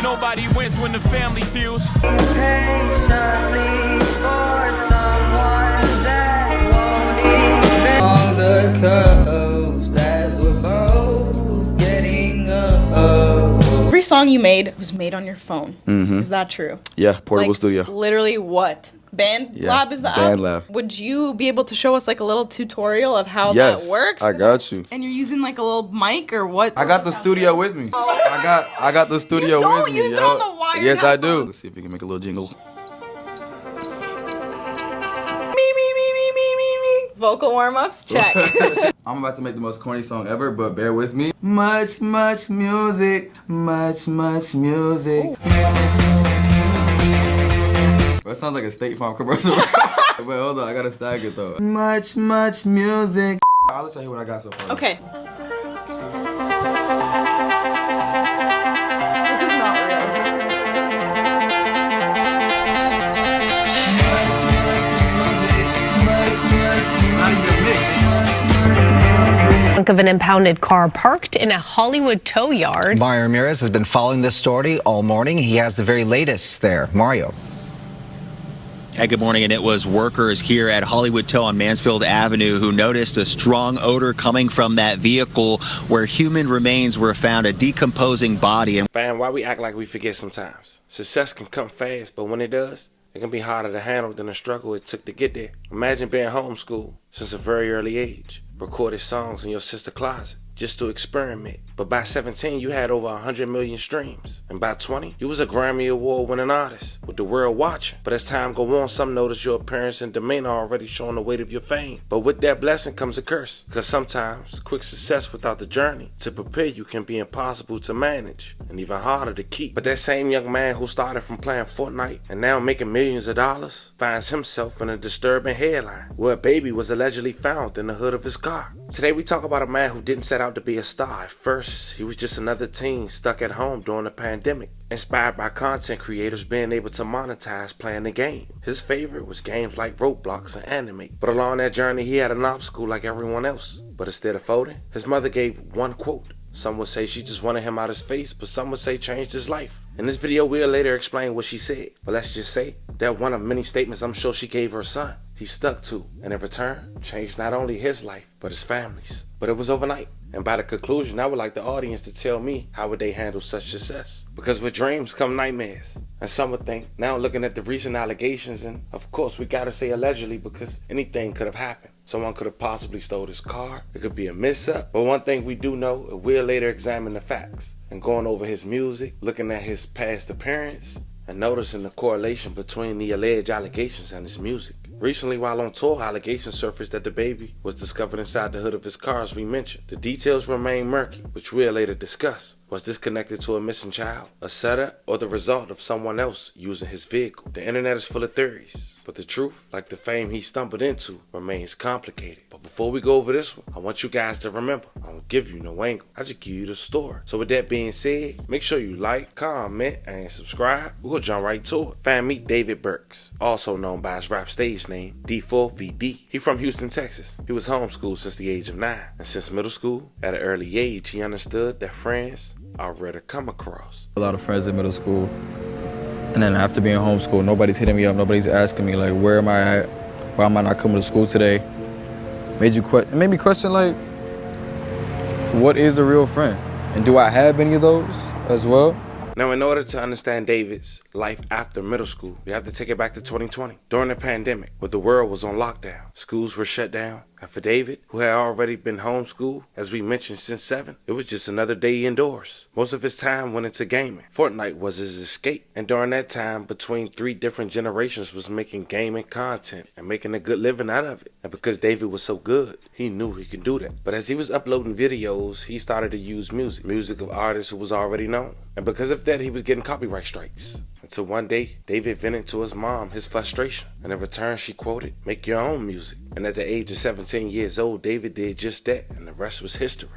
Nobody wins when the family feels. Patiently for someone that won't even on the coast as we're both getting up. Every song you made was made on your phone. Is that true? Yeah, portable Like, studio. Literally what? BandLab is the app? BandLab. Would you be able to show us like a little tutorial of how Yes, that works? I got you. And you're using like a little mic or what? I got the studio with me. I got the studio You don't with me. use it on the wire Yes, I do. headphones. Let's see if we can make a little jingle. Vocal warm-ups? Check. I'm about to make the most corny song ever, but bear with me. Much music, much music. That sounds like a State Farm commercial. Wait, hold on, I gotta stag it though. Much music. I'll tell you what I got so far. Okay. This is not real. Trunk of an impounded car parked in a Hollywood tow yard. Mario Ramirez has been following this story all morning. He has the very latest there. Mario. Hey, good morning, and it was workers here at Hollywood Tow on Mansfield Avenue who noticed a strong odor coming from that vehicle where human remains were found, a decomposing body. And Fam, why we act like we forget sometimes? Success can come fast, but when it does, it can be harder to handle than the struggle it took to get there. Imagine being homeschooled since a very early age, recorded songs in your sister's closet just to experiment. But by 17, you had over 100 million streams. And by 20, you was a Grammy Award winning artist with the world watching. But as time go on, some notice your appearance and demeanor already showing the weight of your fame. But with that blessing comes a curse. Because sometimes quick success without the journey to prepare you can be impossible to manage and even harder to keep. But that same young man who started from playing Fortnite and now making millions of dollars finds himself in a disturbing headline where a baby was allegedly found in the hood of his car. Today we talk about a man who didn't set out to be a star. At first, he was just another teen stuck at home during the pandemic, inspired by content creators being able to monetize playing the game. His favorite was games like Roblox and Animate. But along that journey, he had an obstacle like everyone else. But instead of folding, his mother gave one quote. Some would say she just wanted him out of his face, but some would say changed his life. In this video, we'll later explain what she said. But let's just say that one of many statements I'm sure she gave her son, he stuck to, and in return, changed not only his life, but his family's. But it was overnight. And by the conclusion, I would like the audience to tell me how would they handle such success. Because with dreams come nightmares. And some would think, now looking at the recent allegations, and of course we gotta say allegedly because anything could have happened. Someone could have possibly stole his car. It could be a mix-up. But one thing we do know, we'll later examine the facts. And going over his music, looking at his past appearance, and noticing the correlation between the alleged allegations and his music. Recently, while on tour, allegations surfaced that the baby was discovered inside the hood of his car, as we mentioned. The details remain murky, which we'll later discuss. Was this connected to a missing child, a setup, or the result of someone else using his vehicle? The internet is full of theories, but the truth, like the fame he stumbled into, remains complicated. But before we go over this one, I want you guys to remember, I don't give you no angle, I just give you the story. So with that being said, make sure you like, comment, and subscribe. We're gonna jump right to it. Fam, meet David Burks, also known by his rap stage name, D4VD. He from Houston, Texas. He was homeschooled since the age of 9. And since middle school, at an early age, he understood that friends are rare to come across. A lot of friends in middle school. And then after being homeschooled, nobody's hitting me up, nobody's asking me, like, where am I at? Why am I not coming to school today? It made me question, like, what is a real friend? And do I have any of those as well? Now, in order to understand David's life after middle school, we have to take it back to 2020. During the pandemic, where the world was on lockdown, schools were shut down. And for David, who had already been homeschooled, as we mentioned, since 7, it was just another day indoors. Most of his time went into gaming. Fortnite was his escape. And during that time, between 3 different generations was making gaming content and making a good living out of it. And because David was so good, he knew he could do that. But as he was uploading videos, he started to use music of artists who was already known. And because of that, he was getting copyright strikes. Until one day, David vented to his mom his frustration. And in return, she quoted, "Make your own music." And at the age of 17 years old, David did just that. And the rest was history.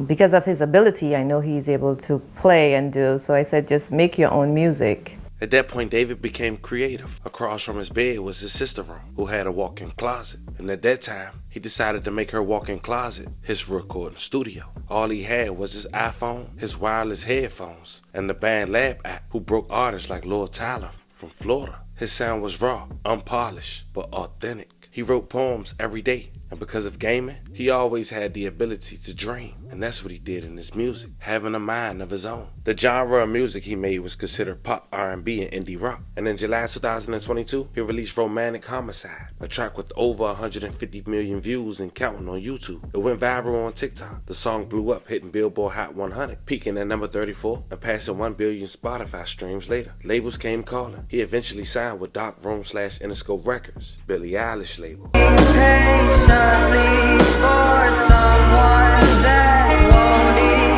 Because of his ability, I know he's able to play and do. So I said, just make your own music. At that point, David became creative. Across from his bed was his sister room, who had a walk-in closet. And at that time, he decided to make her walk-in closet his recording studio. All he had was his iPhone, his wireless headphones, and the BandLab app, who broke artists like Lord Tyler from Florida. His sound was raw, unpolished, but authentic. He wrote poems every day, and because of gaming, he always had the ability to dream, and that's what he did in his music, having a mind of his own. The genre of music he made was considered pop, R&B, and indie rock, and in July 2022, he released Romantic Homicide, a track with over 150 million views and counting on YouTube. It went viral on TikTok. The song blew up, hitting Billboard Hot 100, peaking at number 34, and passing 1 billion Spotify streams later. Labels came calling. He eventually signed with Dark Room / Interscope Records, Billie Eilish label.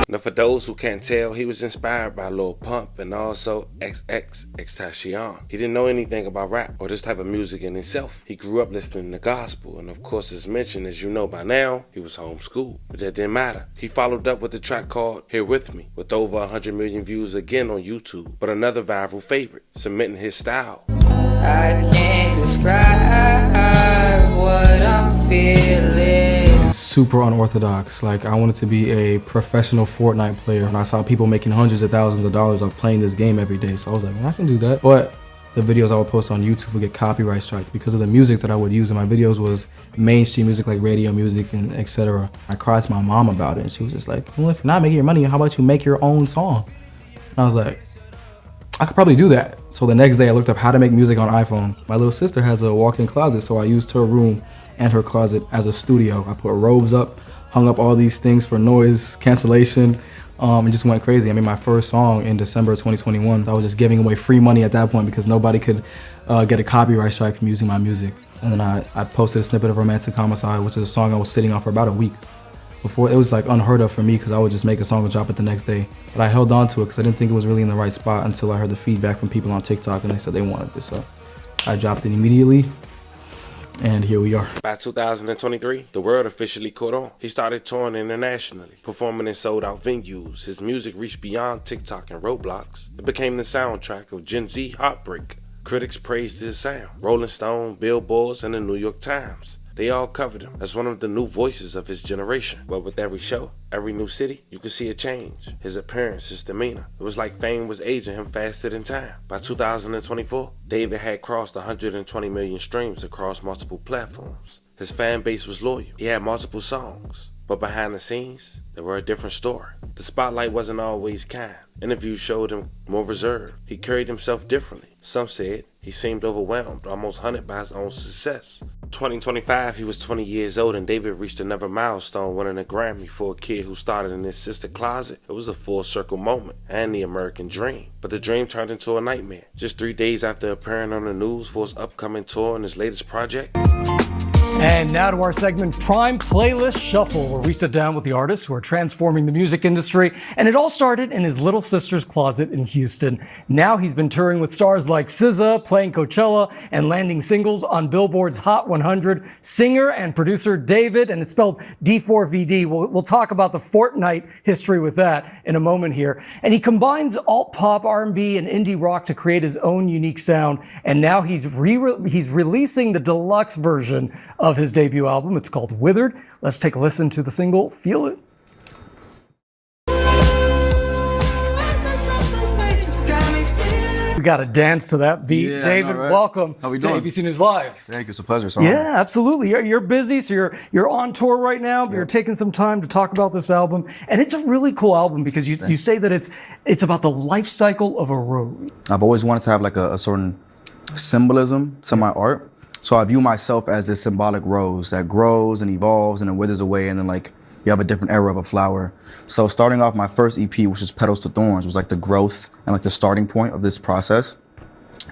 Now, for those who can't tell, he was inspired by Lil Pump and also XXXTentacion. He didn't know anything about rap or this type of music in himself. He grew up listening to gospel, and of course, as mentioned, as you know by now, he was homeschooled. But that didn't matter. He followed up with a track called Here With Me, with over 100 million views again on YouTube, but another viral favorite, cementing his style. I can't describe what I'm feeling. Super unorthodox. Like, I wanted to be a professional Fortnite player, and I saw people making hundreds of thousands of dollars off playing this game every day. So I was like, man, I can do that. But the videos I would post on YouTube would get copyright striked because of the music that I would use in my videos was mainstream music like radio music and etc. I cried to my mom about it, and she was just like, well, if you're not making your money, how about you make your own song? And I was like, I could probably do that. So the next day I looked up how to make music on iPhone. My little sister has a walk-in closet, so I used her room and her closet as a studio. I put robes up, hung up all these things for noise cancellation, and just went crazy. I made my first song in December of 2021. I was just giving away free money at that point because nobody could get a copyright strike from using my music. And then I posted a snippet of Romantic Homicide, which is a song I was sitting on for about a week. Before, it was like unheard of for me because I would just make a song and drop it the next day. But I held on to it because I didn't think it was really in the right spot until I heard the feedback from people on TikTok and they said they wanted this. So I dropped it immediately, and here we are. By 2023, the world officially caught on. He started touring internationally, performing in sold-out venues. His music reached beyond TikTok and Roblox. It became the soundtrack of Gen Z heartbreak. Critics praised his sound. Rolling Stone, Billboards, and the New York Times. They all covered him as one of the new voices of his generation. But with every show, every new city, you could see a change. His appearance, his demeanor. It was like fame was aging him faster than time. By 2024, David had crossed 120 million streams across multiple platforms. His fan base was loyal. He had multiple songs. But behind the scenes, they were a different story. The spotlight wasn't always kind. Interviews showed him more reserved. He carried himself differently. Some said he seemed overwhelmed, almost hunted by his own success. 2025, he was 20 years old, and David reached another milestone, winning a Grammy for a kid who started in his sister's closet. It was a full circle moment and the American dream. But the dream turned into a nightmare. Just 3 days after appearing on the news for his upcoming tour and his latest project. And now to our segment, Prime Playlist Shuffle, where we sit down with the artists who are transforming the music industry. And it all started in his little sister's closet in Houston. Now he's been touring with stars like SZA, playing Coachella, and landing singles on Billboard's Hot 100. Singer and producer David, and it's spelled D4VD. We'll talk about the Fortnite history with that in a moment here. And he combines alt-pop, R&B, and indie rock to create his own unique sound. And now he's releasing the deluxe version of his debut album. It's called Withered. Let's take a listen to the single, Feel It. We got to dance to that beat. Yeah, David, right? welcome. How we to doing? ABC News Live. Thank you. It's a pleasure. Yeah, absolutely. You're busy, so you're on tour right now. But You're taking some time to talk about this album, and it's a really cool album because you say that it's about the life cycle of a rose. I've always wanted to have like a certain symbolism to my art. So I view myself as this symbolic rose that grows and evolves and then withers away, and then like you have a different era of a flower. So starting off my first EP, which is Petals to Thorns, was like the growth and like the starting point of this process.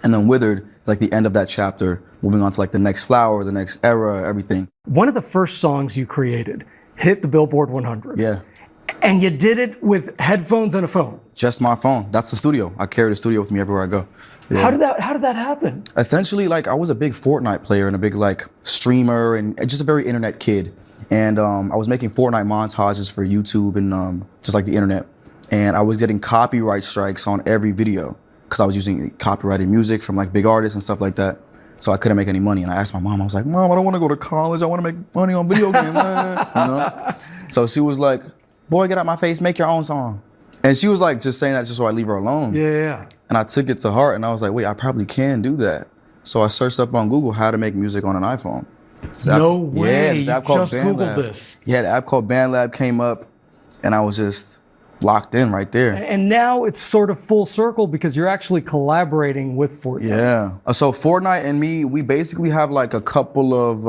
And then Withered, like the end of that chapter, moving on to like the next flower, the next era, everything. One of the first songs you created hit the Billboard 100. Yeah. And you did it with headphones and a phone. Just my phone. That's the studio. I carry the studio with me everywhere I go. Yeah. How did that happen? Essentially, like I was a big Fortnite player and a big like streamer and just a very internet kid. And I was making Fortnite montages for YouTube and just like the internet. And I was getting copyright strikes on every video. because I was using copyrighted music from like big artists and stuff like that. So I couldn't make any money. And I asked my mom, I was like, Mom, I don't want to go to college. I want to make money on video games. You know? So she was like, boy, get out my face, make your own song. And she was like, just saying that just so I leave her alone. Yeah. And I took it to heart and I was like, wait, I probably can do that. So I searched up on Google how to make music on an iPhone. No way, yeah, this app called just Googled this. Yeah, the app called BandLab came up and I was just locked in right there. And now it's sort of full circle because you're actually collaborating with Fortnite. Yeah. So Fortnite and me, we basically have like a couple of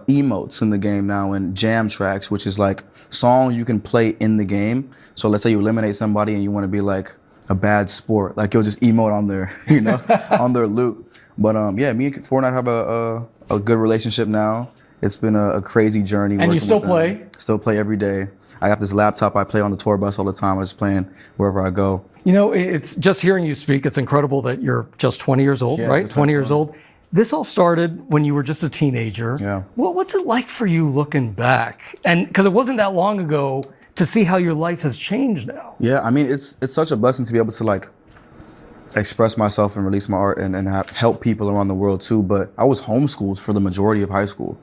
emotes in the game now and jam tracks, which is like songs you can play in the game. So let's say you eliminate somebody and you want to be like a bad sport, like you'll just emote on their, you know, on their loot. But yeah, me and Fortnite have a good relationship now. It's been a crazy journey. And you still play? Still play every day. I got this laptop I play on the tour bus all the time. I was playing wherever I go. You know, it's just hearing you speak, it's incredible that you're just 20 years old, Yeah, right? 20 years old. This all started when you were just a teenager. Yeah. What's it like for you looking back? And because it wasn't that long ago to see how your life has changed now. Yeah, I mean, it's such a blessing to be able to like express myself and release my art and help people around the world too. But I was homeschooled for the majority of high school.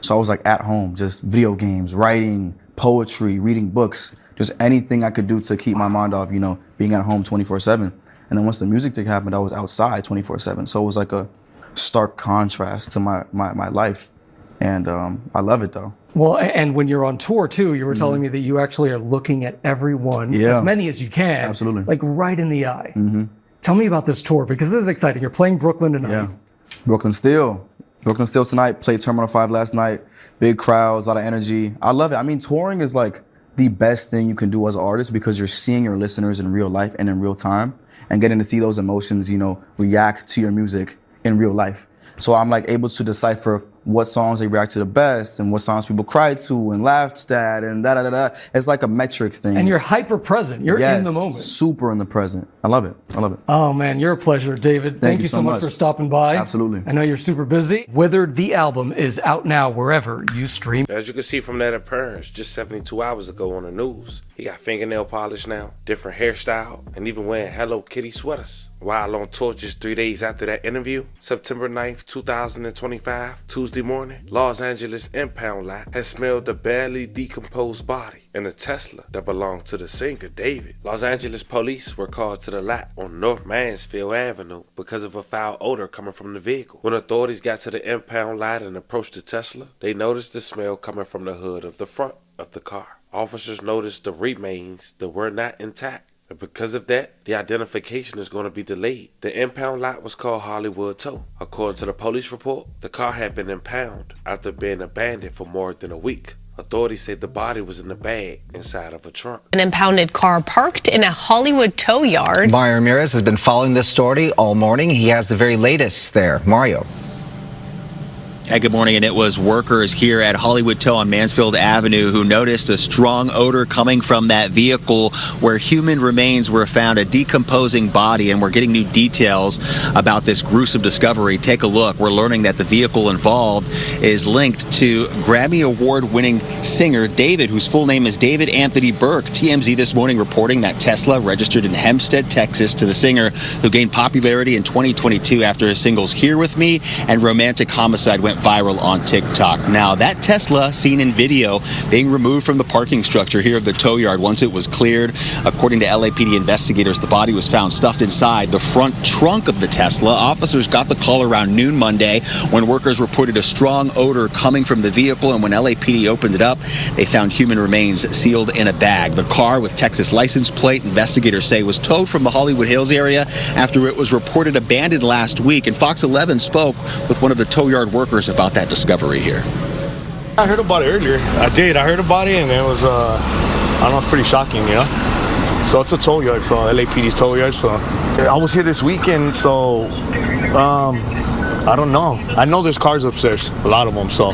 So I was like at home, just video games, writing, poetry, reading books, just anything I could do to keep my mind off, you know, being at home 24/7. And then once the music thing happened, I was outside 24/7. So it was like a stark contrast to my life. And I love it though. Well, and when you're on tour too, you were telling me that you actually are looking at everyone, as many as you can. Absolutely. Like right in the eye. Tell me about this tour, because this is exciting. You're playing Brooklyn tonight. Yeah, Brooklyn Steel tonight, played Terminal 5 last night. Big crowds, a lot of energy. I love it. I mean, touring is like the best thing you can do as an artist because you're seeing your listeners in real life and in real time and getting to see those emotions, you know, react to your music in real life. So I'm like able to decipher what songs they react to the best and what songs people cry to and laughed at and da-da-da-da. It's like a metric thing. And you're hyper present. You're in the moment. Super in the present. I love it. I love it. Oh man, you're a pleasure, David. Thank you so much for stopping by. Absolutely. I know you're super busy. Withered, the album, is out now wherever you stream. As you can see from that appearance just 72 hours ago on the news, he got fingernail polish now, different hairstyle, and even wearing Hello Kitty sweaters. While on tour just 3 days after that interview, September 9th, 2025, Tuesday morning, Los Angeles impound lot has smelled a badly decomposed body in a Tesla that belonged to the singer David. Los Angeles police were called to the lot on North Mansfield Avenue because of a foul odor coming from the vehicle. When authorities got to the impound lot and approached the Tesla, they noticed the smell coming from the hood of the front of the car. Officers noticed the remains that were not intact. And because of that, the identification is going to be delayed. The impound lot was called Hollywood Tow. According to the police report, the car had been impounded after being abandoned for more than a week. Authorities said the body was in a bag inside of a trunk. An impounded car parked in a Hollywood tow yard. Mario Ramirez has been following this story all morning. He has the very latest there. Mario. Hey, good morning. And it was workers here at Hollywood Tow on Mansfield Avenue who noticed a strong odor coming from that vehicle where human remains were found, a decomposing body, and we're getting new details about this gruesome discovery. Take a look. We're learning that the vehicle involved is linked to Grammy Award-winning singer David, whose full name is David Anthony Burke. TMZ this morning reporting that Tesla registered in Hempstead, Texas to the singer who gained popularity in 2022 after his singles Here With Me and Romantic Homicide went viral on TikTok. Now, that Tesla seen in video being removed from the parking structure here of the tow yard once it was cleared. According to LAPD investigators, the body was found stuffed inside the front trunk of the Tesla. Officers got the call around noon Monday when workers reported a strong odor coming from the vehicle, and when LAPD opened it up, they found human remains sealed in a bag. The car with Texas license plate, investigators say, was towed from the Hollywood Hills area after it was reported abandoned last week, and Fox 11 spoke with one of the tow yard workers about that discovery here. I heard about it earlier. I heard about it, and it was, I don't know, it's pretty shocking, you know? So it's a tow yard, so LAPD's tow yard, so. I was here this weekend, so, I don't know. I know there's cars upstairs, a lot of them, so.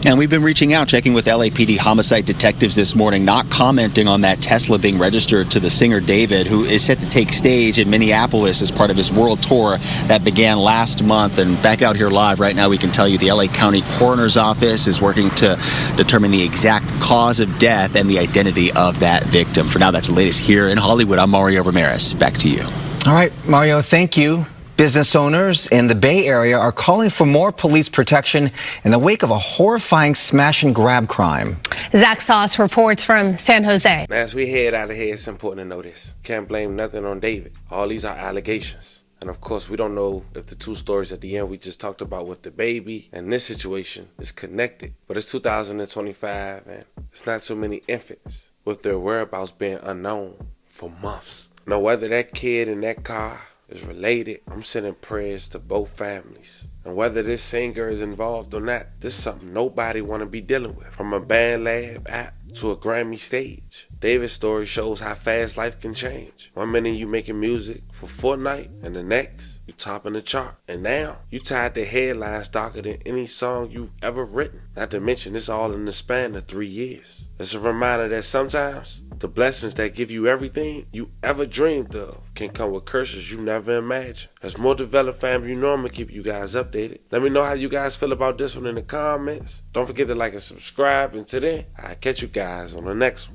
And we've been reaching out, checking with LAPD homicide detectives this morning, not commenting on that Tesla being registered to the singer David, who is set to take stage in Minneapolis as part of his world tour that began last month. And back out here live right now, we can tell you the LA County Coroner's Office is working to determine the exact cause of death and the identity of that victim. For now, that's the latest here in Hollywood. I'm Mario Ramirez. Back to you. All right, Mario, thank you. Business owners in the Bay Area are calling for more police protection in the wake of a horrifying smash and grab crime. Zach Sauce reports from San Jose. As we head out of here, it's important to know this. Can't blame nothing on David. All these are allegations. And of course, we don't know if the two stories at the end we just talked about with the baby and this situation is connected. But it's 2025 and it's not so many infants with their whereabouts being unknown for months. Now, whether that kid in that car is related, I'm sending prayers to both families. And whether this singer is involved or not, this is something nobody want to be dealing with. From a BandLab app to a Grammy stage, David's story shows how fast life can change. 1 minute you making music for Fortnite, and the next you topping the chart. And now you tied the headlines darker than any song you've ever written. Not to mention it's all in the span of 3 years. It's a reminder that sometimes the blessings that give you everything you ever dreamed of can come with curses you never imagined. As more developed family, you know I'm going to keep you guys updated. Let me know how you guys feel about this one in the comments. Don't forget to like and subscribe. And today, I'll catch you guys on the next one.